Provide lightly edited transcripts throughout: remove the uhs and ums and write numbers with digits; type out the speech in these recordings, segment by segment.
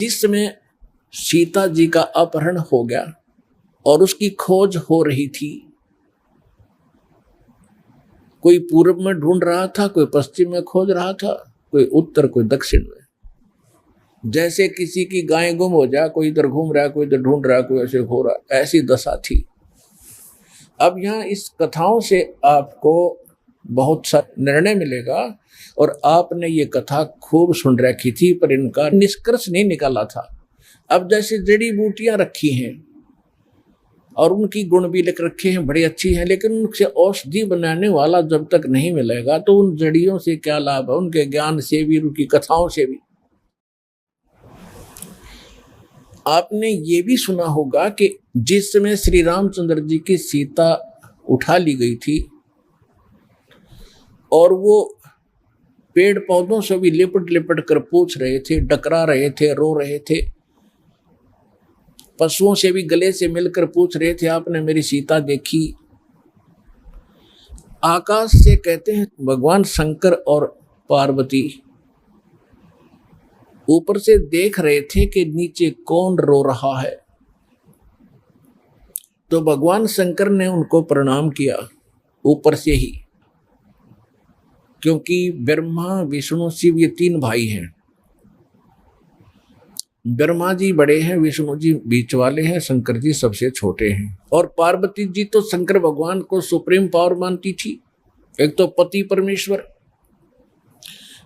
जिस समय सीता जी का अपहरण हो गया और उसकी खोज हो रही थी, कोई पूर्व में ढूंढ रहा था, कोई पश्चिम में खोज रहा था, कोई उत्तर, कोई दक्षिण में। जैसे किसी की गाय गुम हो जाए, कोई इधर घूम रहा है, कोई इधर ढूंढ रहा है, कोई ऐसे हो रहा है, ऐसी दशा थी। अब यहाँ इस कथाओं से आपको बहुत सा निर्णय मिलेगा, और आपने ये कथा खूब सुन रखी थी पर इनका निष्कर्ष नहीं निकाला था। अब जैसे जड़ी बूटियां रखी हैं और उनकी गुण भी लिख रखे हैं, बड़ी अच्छी हैं, लेकिन उनसे औषधि बनाने वाला जब तक नहीं मिलेगा तो उन जड़ियों से क्या लाभ है, उनके ज्ञान से भी, उनकी कथाओं से भी। आपने ये भी सुना होगा कि जिस समय श्री रामचंद्र जी की सीता उठा ली गई थी और वो पेड़ पौधों से भी लिपट लिपट कर पूछ रहे थे, डकरा रहे थे, रो रहे थे, पशुओं से भी गले से मिलकर पूछ रहे थे, आपने मेरी सीता देखी। आकाश से कहते हैं भगवान शंकर और पार्वती ऊपर से देख रहे थे कि नीचे कौन रो रहा है। तो भगवान शंकर ने उनको प्रणाम किया ऊपर से ही, क्योंकि ब्रह्मा विष्णु शिव ये तीन भाई हैं। ब्रह्मा जी बड़े हैं, विष्णु जी बीच वाले हैं, शंकर जी सबसे छोटे हैं। और पार्वती जी तो शंकर भगवान को सुप्रीम पावर मानती थी। एक तो पति परमेश्वर,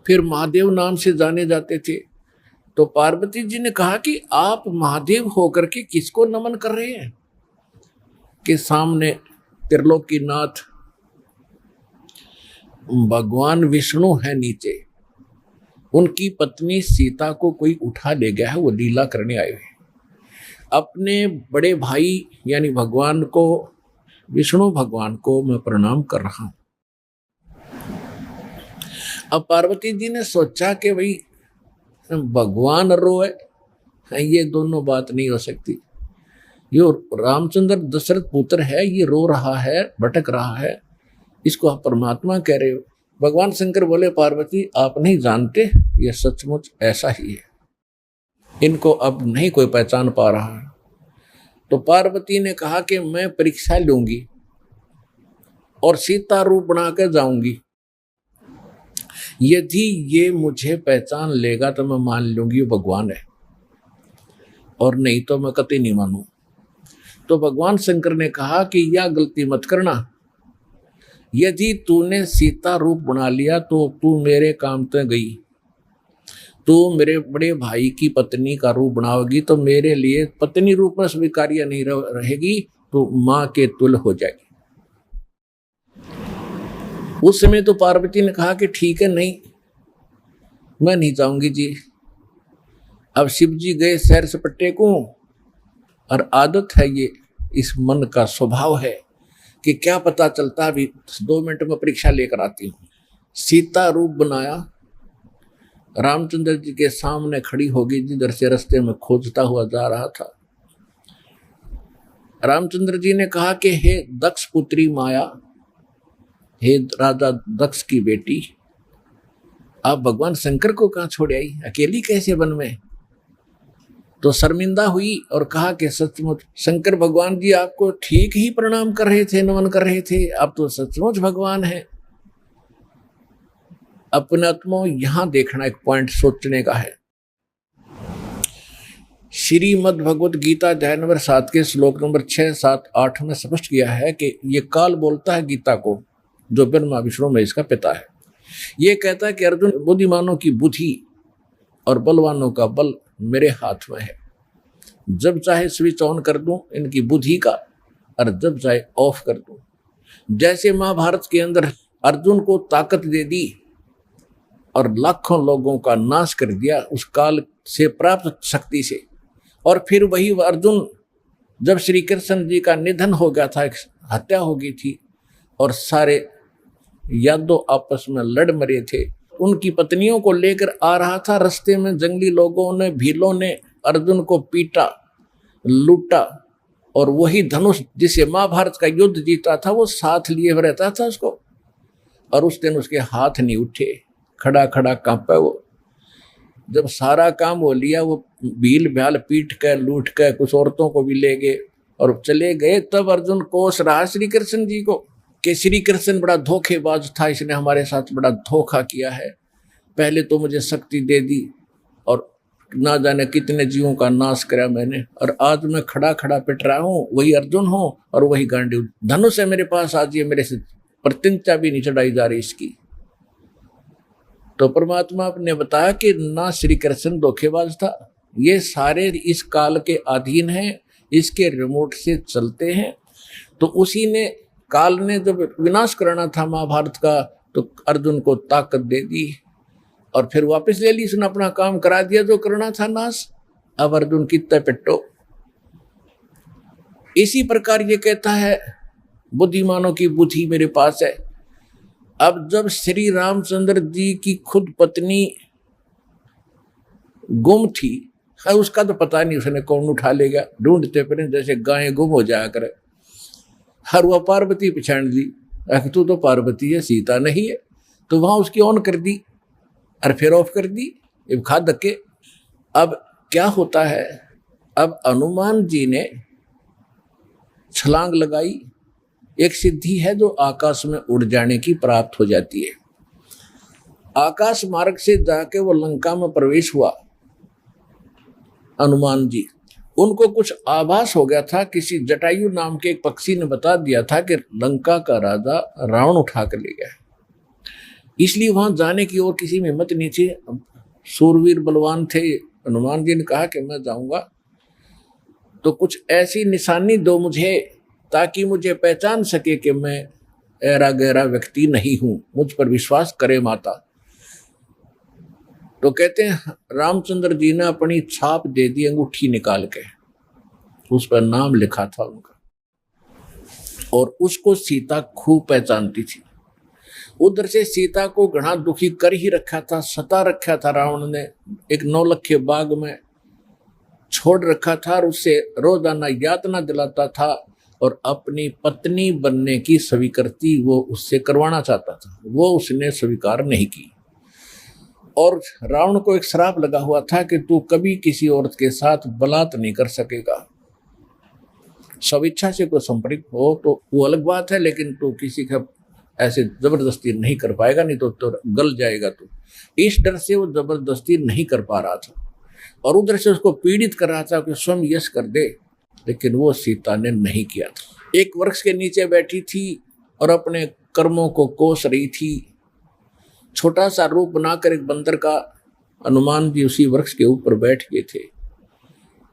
फिर महादेव नाम से जाने जाते थे। तो पार्वती जी ने कहा कि आप महादेव होकर के किसको नमन कर रहे हैं? कि सामने त्रिलोकीनाथ भगवान विष्णु है, नीचे उनकी पत्नी सीता को कोई उठा ले गया है, वो लीला करने आए हुए। अपने बड़े भाई यानी भगवान को, विष्णु भगवान को मैं प्रणाम कर रहा हूं। अब पार्वती जी ने सोचा कि भाई भगवान रोए, ये दोनों बात नहीं हो सकती। यो रामचंद्र दशरथ पुत्र है, ये रो रहा है, भटक रहा है, इसको आप परमात्मा कह रहे हो। भगवान शंकर बोले, पार्वती आप नहीं जानते, ये सचमुच ऐसा ही है, इनको अब नहीं कोई पहचान पा रहा है। तो पार्वती ने कहा कि मैं परीक्षा लूंगी और सीता रूप बना कर जाऊंगी, यदि ये मुझे पहचान लेगा तो मैं मान लूंगी वो भगवान है, और नहीं तो मैं कतई नहीं मानू। तो भगवान शंकर ने कहा कि यह गलती मत करना, यदि तूने सीता रूप बना लिया तो तू मेरे काम तो गई, तू मेरे बड़े भाई की पत्नी का रूप बनाओगी तो मेरे लिए पत्नी रूप में स्वीकार्य नहीं रहेगी, तो माँ के तुल्य हो जाएगी। उस समय तो पार्वती ने कहा कि ठीक है, नहीं मैं नहीं जाऊंगी जी। अब शिव जी गए सैर सपट्टे को, और आदत है ये, इस मन का स्वभाव है कि क्या पता चलता, अभी 2 मिनट में परीक्षा लेकर आती हूँ। सीता रूप बनाया, रामचंद्र जी के सामने खड़ी होगी, जिधर से रास्ते में खोजता हुआ जा रहा था। रामचंद्र जी ने कहा कि हे दक्ष पुत्री माया, हे राजा दक्ष की बेटी, आप भगवान शंकर को कहाँ छोड़ आई, अकेली कैसे वन में? तो शर्मिंदा हुई और कहा कि सचमुच शंकर भगवान जी आपको ठीक ही प्रणाम कर रहे थे, नमन कर रहे थे, आप तो सचमुच भगवान हैं। अपने आत्मा यहां देखना एक पॉइंट सोचने का है। श्रीमद् भगवत गीता अध्याय नंबर 7 के श्लोक नंबर 6, 7, 8 में स्पष्ट किया है कि ये काल बोलता है गीता को, जो ब्रह्मा विष्णु में इसका पिता है। ये कहता है कि अर्जुन, बुद्धिमानों की बुद्धि और बलवानों का बल मेरे हाथ में है, जब चाहे स्विच ऑन कर दूं इनकी बुद्धि का, और जब चाहे ऑफ कर दूं। जैसे महाभारत के अंदर अर्जुन को ताकत दे दी और लाखों लोगों का नाश कर दिया उस काल से प्राप्त शक्ति से, और फिर वही अर्जुन जब श्री कृष्ण जी का निधन हो गया था, हत्या हो गई थी, और सारे यादव आपस में लड़ मरे थे, उनकी पत्नियों को लेकर आ रहा था, रास्ते में जंगली लोगों ने, भीलों ने अर्जुन को पीटा, लूटा, और वही धनुष जिसे महाभारत का युद्ध जीता था वो साथ लिए रहता था उसको, और उस दिन उसके हाथ नहीं उठे, खड़ा खड़ा कांपा वो। जब सारा काम हो लिया, वो भील भ्याल पीट कर लूट कर कुछ औरतों को भी ले गए और चले गए, तब अर्जुन कोस रहा श्री कृष्ण जी को कि श्री कृष्ण बड़ा धोखेबाज था, इसने हमारे साथ बड़ा धोखा किया है। पहले तो मुझे शक्ति दे दी और ना जाने कितने जीवों का नाश करा मैंने, और आज मैं खड़ा खड़ा पिट रहा हूँ, वही अर्जुन हूँ और वही गांडीव धनुष है मेरे पास, आज ये मेरे से प्रतिज्ञा भी नहीं चढ़ाई जा रही इसकी। तो परमात्मा ने बताया कि ना श्री कृष्ण धोखेबाज था, ये सारे इस काल के अधीन हैं, इसके रिमोट से चलते हैं। तो उसी ने काल ने जब विनाश करना था महाभारत का, तो अर्जुन को ताकत दे दी और फिर वापस ले ली, उसने अपना काम करा दिया जो करना था नाश। अब अर्जुन कितना पिट्टो। इसी प्रकार ये कहता है बुद्धिमानों की बुद्धि मेरे पास है। अब जब श्री रामचंद्र जी की खुद पत्नी गुम थी, उसका तो पता नहीं उसने कौन उठा लेगा, ढूंढते फिर जैसे गायें गुम हो जाया करे। हर वह पार्वती पहचान ली, तू तो पार्वती है, सीता नहीं है, तो वहां उसकी ऑन कर दी और फिर ऑफ कर दी, ये खा धक्के। अब क्या होता है, अब हनुमान जी ने छलांग लगाई, एक सिद्धि है जो आकाश में उड़ जाने की प्राप्त हो जाती है। आकाश मार्ग से जाके वो लंका में प्रवेश हुआ हनुमान जी। उनको कुछ आभास हो गया था, किसी जटायु नाम के एक पक्षी ने बता दिया था कि लंका का राजा रावण उठा कर ले गया है, इसलिए वहां जाने की और किसी में हिम्मत नहीं थी। सूरवीर बलवान थे, हनुमान जी ने कहा कि मैं जाऊंगा तो कुछ ऐसी निशानी दो मुझे ताकि मुझे पहचान सके कि मैं ऐरा गहरा व्यक्ति नहीं हूं, मुझ पर विश्वास करे माता। तो कहते हैं रामचंद्र जी ने अपनी छाप दे दी, अंगूठी निकाल के उस पर नाम लिखा था उनका, और उसको सीता खूब पहचानती थी। उधर से सीता को घना दुखी कर ही रखा था, सता रखा था रावण ने, एक नौलखे बाग में छोड़ रखा था और उससे रोजाना यातना दिलाता था और अपनी पत्नी बनने की स्वीकृति वो उससे करवाना चाहता था, वो उसने स्वीकार नहीं की। और रावण को एक श्राप लगा हुआ था कि तू कभी किसी औरत के साथ बलात् नहीं कर सकेगा, स्वेच्छा से कोई संपर्क हो तो वो अलग बात है, लेकिन तू किसी का ऐसे जबरदस्ती नहीं कर पाएगा, नहीं तो गल जाएगा तू। इस डर से वो जबरदस्ती नहीं कर पा रहा था और उधर से उसको पीड़ित कर रहा था कि स्वयं यश कर दे, लेकिन वो सीता ने नहीं किया था। एक वृक्ष के नीचे बैठी थी और अपने कर्मों को कोस रही थी। छोटा सा रूप बनाकर एक बंदर का हनुमान जी उसी वृक्ष के ऊपर बैठ गए थे।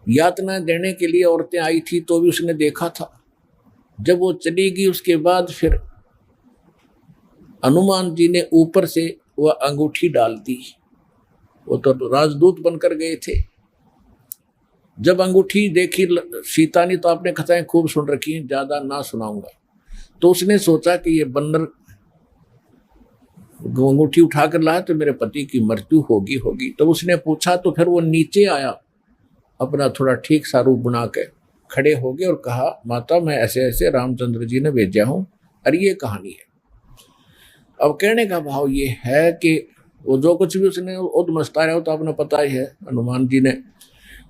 यातना देने के लिए औरतें आई थी तो भी उसने देखा था। जब वो चली गई उसके बाद फिर हनुमान जी ने ऊपर से वह अंगूठी डाल दी। वो तो राजदूत बनकर गए थे। जब अंगूठी देखी सीता ने, तो आपने कथाएं खूब सुन रखी हैं, ज्यादा ना सुनाऊंगा, तो उसने सोचा कि ये बंदर अंगूठी उठा कर लाया तो मेरे पति की मृत्यु होगी। तो उसने पूछा, तो फिर वो नीचे आया, अपना थोड़ा ठीक सा रूप बना के खड़े हो गए और कहा, माता मैं ऐसे ऐसे रामचंद्र जी ने भेजा हूं और ये कहानी है। अब कहने का भाव ये है कि वो जो कुछ भी उसने उद्मस्ता रहा हो तो आपने पता ही है, हनुमान जी ने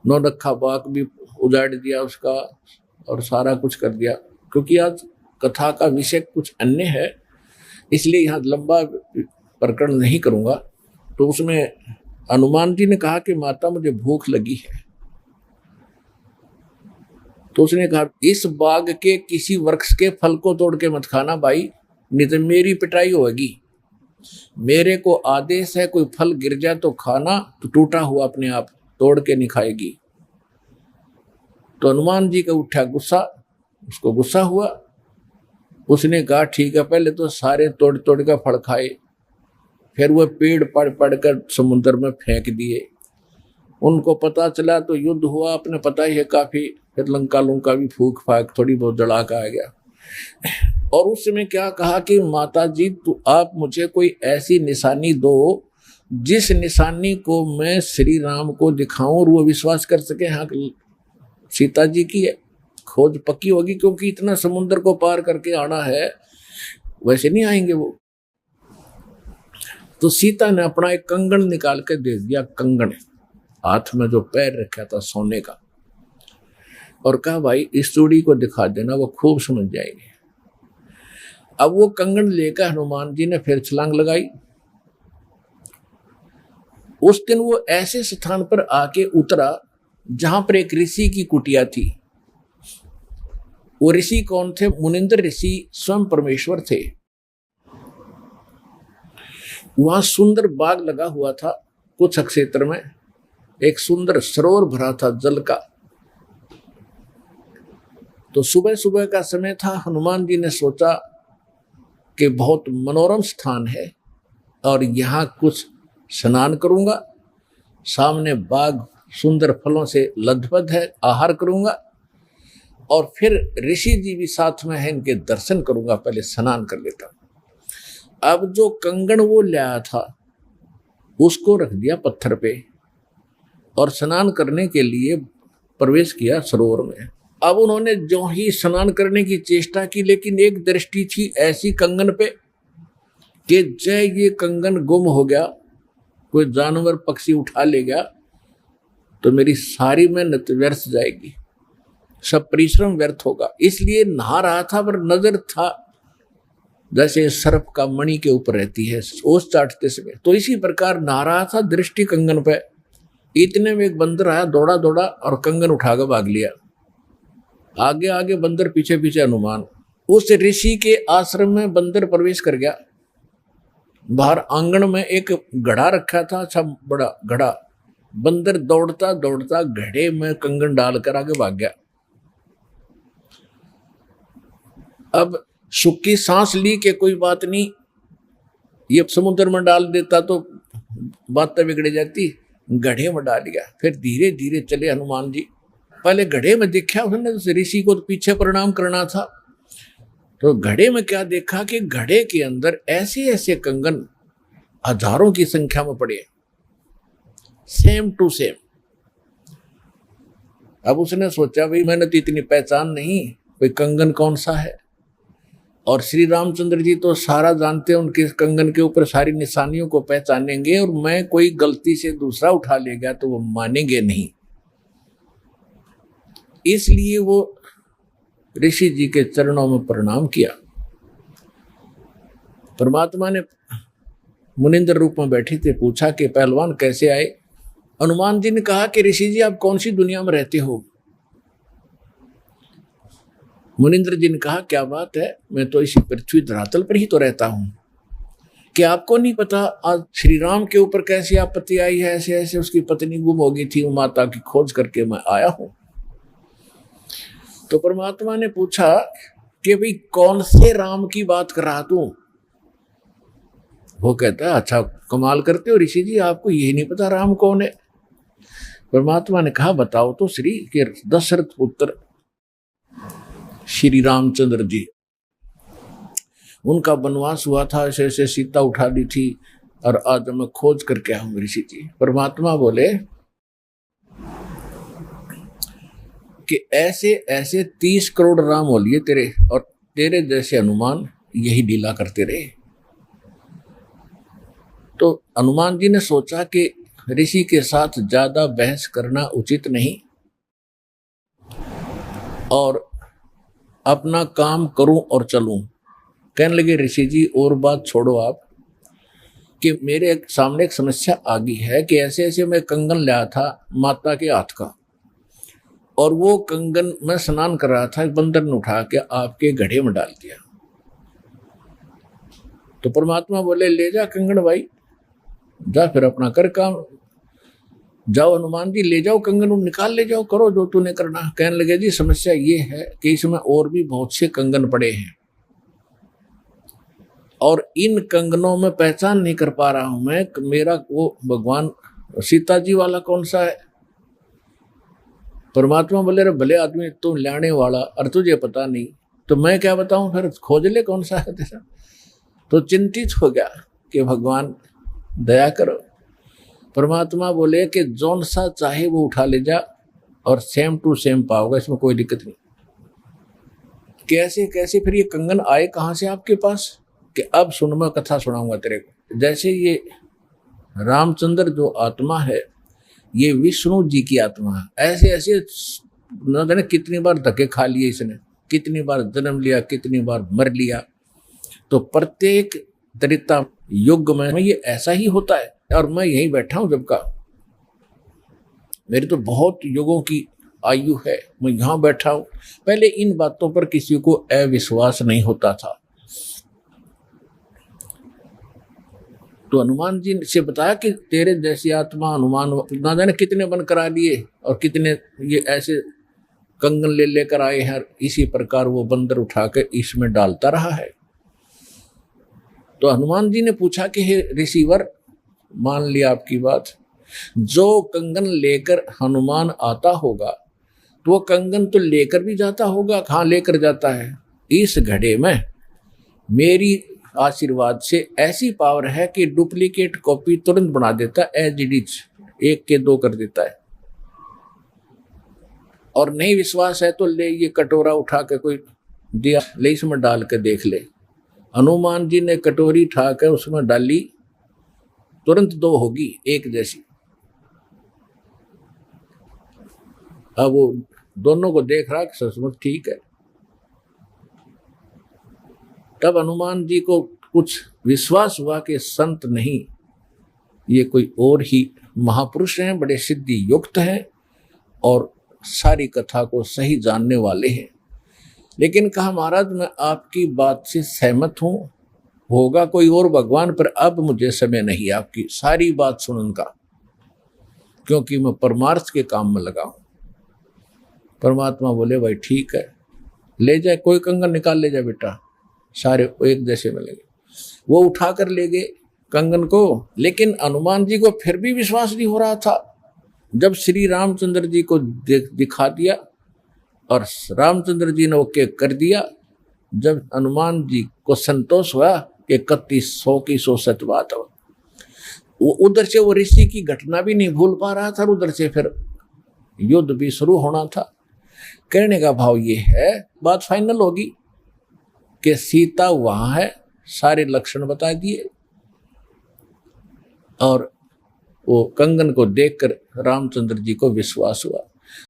नौलखा बाग भी उजाड़ दिया उसका और सारा कुछ कर दिया। क्योंकि आज कथा का विषय कुछ अन्य है, इसलिए यहाँ लंबा प्रकरण नहीं करूँगा। तो उसमें हनुमान जी ने कहा कि माता मुझे भूख लगी है। तो उसने कहा, इस बाग के किसी वृक्ष के फल को तोड़ के मत खाना भाई, नहीं तो मेरी पिटाई होगी। मेरे को आदेश है, कोई फल गिर जाए तो खाना, तो टूटा हुआ अपने आप तोड़ के नहीं खाएगी। तो हनुमान जी का उठा गुस्सा, उसको गुस्सा हुआ। उसने कहा ठीक है, पहले तो सारे तोड़ तोड़ कर फल खाए, फिर वह पेड़ पड़ पड़ कर समुद्र में फेंक दिए। उनको पता चला तो युद्ध हुआ, अपने पता ही है काफी। फिर लंका भी फूक फाक थोड़ी बहुत जड़ाका आ गया। और उस समय क्या कहा कि माता जी तो आप मुझे कोई ऐसी निशानी दो जिस निशानी को मैं श्री राम को दिखाऊं और वो विश्वास कर सके हाँ सीता जी की है, खोज पक्की होगी। क्योंकि इतना समुद्र को पार करके आना है, वैसे नहीं आएंगे वो। तो सीता ने अपना एक कंगन निकाल के दे दिया, कंगन हाथ में जो पैर रखा था सोने का, और कहा भाई इस चूड़ी को दिखा देना, वो खूब समझ जाएगी। अब वो कंगन लेकर हनुमान जी ने फिर छलांग लगाई। उस दिन वो ऐसे स्थान पर आके उतरा जहां पर एक ऋषि की कुटिया थी। वो ऋषि कौन थे? मुनिंद्र ऋषि स्वयं परमेश्वर थे। वहां सुंदर बाग लगा हुआ था, कुछ क्षेत्र में एक सुंदर सरोवर भरा था जल का। तो सुबह सुबह का समय था। हनुमान जी ने सोचा कि बहुत मनोरम स्थान है और यहाँ कुछ स्नान करूंगा, सामने बाग सुंदर फलों से लदबद है, आहार करूंगा, और फिर ऋषि जी भी साथ में है, इनके दर्शन करूंगा, पहले स्नान कर लेता हूं। अब जो कंगन वो लाया था उसको रख दिया पत्थर पे और स्नान करने के लिए प्रवेश किया सरोवर में। अब उन्होंने जो ही स्नान करने की चेष्टा की, लेकिन एक दृष्टि थी ऐसी कंगन पे कि जय ये कंगन गुम हो गया, कोई जानवर पक्षी उठा ले गया तो मेरी सारी मेहनत व्यर्थ जाएगी, सब परिश्रम व्यर्थ होगा। इसलिए नहा रहा था पर नजर था जैसे सर्प का मणि के ऊपर रहती है ओस चाटते समय, तो इसी प्रकार नहा रहा था, दृष्टि कंगन पे। इतने में एक बंदर आया, दौड़ा दौड़ा और कंगन उठाकर भाग लिया। आगे आगे बंदर, पीछे पीछे हनुमान। उस ऋषि के आश्रम में बंदर प्रवेश कर गया। बाहर आंगन में एक घड़ा रखा था, अच्छा बड़ा घड़ा। बंदर दौड़ता दौड़ता घड़े में कंगन डालकर आगे भाग गया। अब सुख की सांस ली कि कोई बात नहीं, ये समुद्र में डाल देता तो बातें बिगड़ जाती, घड़े में डाल दिया। फिर धीरे धीरे चले हनुमान जी। पहले घड़े में देखा उसने, ऋषि को तो पीछे प्रणाम करना था, तो घड़े में क्या देखा कि घड़े के अंदर ऐसे ऐसे कंगन हजारों की संख्या में पड़े, सेम टू सेम। अब उसने सोचा भाई मैंने तो इतनी पहचान नहीं, कोई कंगन कौन सा है, और श्री रामचंद्र जी तो सारा जानते हैं, उनके कंगन के ऊपर सारी निशानियों को पहचानेंगे, और मैं कोई गलती से दूसरा उठा ले गया तो वो मानेंगे नहीं। इसलिए वो ऋषि जी के चरणों में प्रणाम किया। परमात्मा ने मुनिंद्र रूप में बैठे थे, पूछा कि पहलवान कैसे आए। हनुमान जी ने कहा कि ऋषि जी आप कौन सी दुनिया में रहते हो। मुनिंद्र जी ने कहा क्या बात है, मैं तो इसी पृथ्वी धरातल पर ही तो रहता हूं, कि आपको नहीं पता आज श्री राम के ऊपर कैसी आपत्ति आई है, ऐसे ऐसे उसकी पत्नी गुम हो गई थी, माता की खोज करके मैं आया हूं। तो परमात्मा ने पूछा कि भाई कौन से राम की बात कर रहा तू। वो कहता है अच्छा कमाल करते हो ऋषि जी, आपको यही नहीं पता राम कौन है। परमात्मा ने कहा बताओ तो श्री, के दशरथ पुत्र श्री रामचंद्र जी, उनका वनवास हुआ था, ऐसे ऐसे सीता उठा दी थी और आज मैं खोज करके आया हूं ऋषि जी। परमात्मा बोले कि ऐसे ऐसे 30 करोड़ राम हो लिए तेरे, और तेरे जैसे हनुमान यही लीला करते रहे। तो हनुमान जी ने सोचा कि ऋषि के साथ ज्यादा बहस करना उचित नहीं, और अपना काम करूं और चलूं। कहने लगे ऋषि जी और बात छोड़ो आप, कि मेरे सामने एक समस्या आ गई है कि ऐसे ऐसे मैं कंगन लाया था माता के हाथ का, और वो कंगन मैं स्नान कर रहा था, बंदर ने उठा के आपके घड़े में डाल दिया। तो परमात्मा बोले ले जा कंगन भाई, जा फिर अपना कर काम, जाओ हनुमान जी ले जाओ कंगन, निकाल ले जाओ, करो जो तूने करना। कहने लगे जी समस्या ये है कि इसमें और भी बहुत से कंगन पड़े हैं, और इन कंगनों में पहचान नहीं कर पा रहा हूं मैं, मेरा वो भगवान सीता जी वाला कौन सा है। परमात्मा बोले रे भले आदमी, तुम लाने वाला और तुझे पता नहीं तो मैं क्या बताऊं, फिर खोज ले कौन सा है तेरा। तो चिंतित हो गया कि भगवान दया करो। परमात्मा बोले कि जौन सा चाहे वो उठा ले जा और सेम टू सेम पाओगे, इसमें कोई दिक्कत नहीं। कैसे कैसे फिर ये कंगन आए कहां से आपके पास, कि अब सुन मैं कथा सुनाऊंगा तेरे को। जैसे ये रामचंद्र जो आत्मा है ये विष्णु जी की आत्मा है, ऐसे ऐसे न जाने कितनी बार धक्के खा लिए इसने, कितनी बार जन्म लिया, कितनी बार मर लिया। तो प्रत्येक त्रेता युग में ये ऐसा ही होता है। और मैं यहीं बैठा हूं जब का, मेरी तो बहुत युगों की आयु है, मैं यहाँ बैठा हूं। पहले इन बातों पर किसी को अविश्वास नहीं होता था। तो हनुमान जी से बताया कि तेरे जैसी आत्मा हनुमान ना जाने कितने बन करा लिए और कितने ये ऐसे कंगन ले लेकर आए हैं, इसी प्रकार वो बंदर उठा के इसमें डालता रहा है। तो हनुमान जी ने पूछा कि हे ऋषिवर, मान लिया आपकी बात, जो कंगन लेकर हनुमान आता होगा तो वो कंगन तो लेकर भी जाता होगा, कहाँ लेकर जाता है? इस घड़े में मेरी आशीर्वाद से ऐसी पावर है कि डुप्लीकेट कॉपी तुरंत बना देता है, एज इट इज, 1 के 2 कर देता है। और नहीं विश्वास है तो ले ये कटोरा उठा के कोई दिया, ले इसमें डाल के देख ले। हनुमान जी ने कटोरी उठा के उसमें डाली, तुरंत 2 होगी, 1 जैसी। अब वो दोनों को देख रहा कि सचमुच ठीक है। तब हनुमान जी को कुछ विश्वास हुआ कि संत नहीं, ये कोई और ही महापुरुष हैं, बड़े सिद्धि युक्त हैं और सारी कथा को सही जानने वाले हैं। लेकिन कहा महाराज मैं आपकी बात से सहमत हूं, होगा कोई और भगवान, पर अब मुझे समय नहीं आपकी सारी बात सुनने का, क्योंकि मैं परमार्थ के काम में लगा हूं। परमात्मा बोले भाई ठीक है, ले जाए, कोई कंगन निकाल ले जाए बेटा, सारे एक जैसे मिलेंगे। वो उठा कर ले गए कंगन को। लेकिन हनुमान जी को फिर भी विश्वास नहीं हो रहा था। जब श्री रामचंद्र जी को दिखा दिया और रामचंद्र जी ने ओके कर दिया, जब हनुमान जी को संतोष हुआ कि 3100 की 100 सच बात हो, वो उधर से वो ऋषि की घटना भी नहीं भूल पा रहा था, उधर से फिर युद्ध भी शुरू होना था। कहने का भाव ये है, बात फाइनल होगी कि सीता वहां है, सारे लक्षण बता दिए, और वो कंगन को देखकर रामचंद्र जी को विश्वास हुआ।